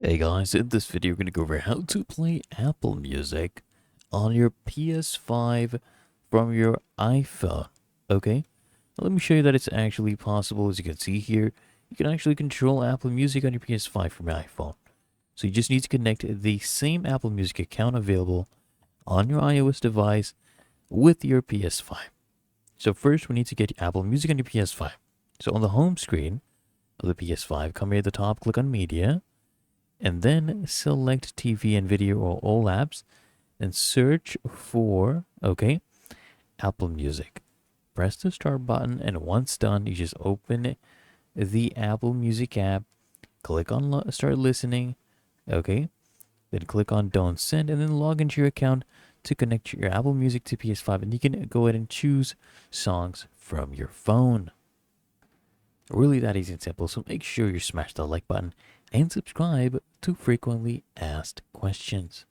Hey guys, in this video we're going to go over how to play Apple Music on your PS5 from your iPhone. Okay, now let me show you that it's actually possible. As you can see here, you can actually control Apple Music on your PS5 from your iPhone. So you just need to connect the same Apple Music account available on your iOS device with your PS5. So first we need to get Apple Music on your PS5. So on the home screen of the PS5, come here at the top, click on Media, and then select TV and video or all apps and search for, Apple Music. Press the start button, and once done, you just open the Apple Music app, click on start listening, then click on don't send, and then log into your account to connect your Apple Music to PS5, and you can go ahead and choose songs from your phone. Really that easy and simple, so make sure you smash the like button and subscribe to frequently asked questions.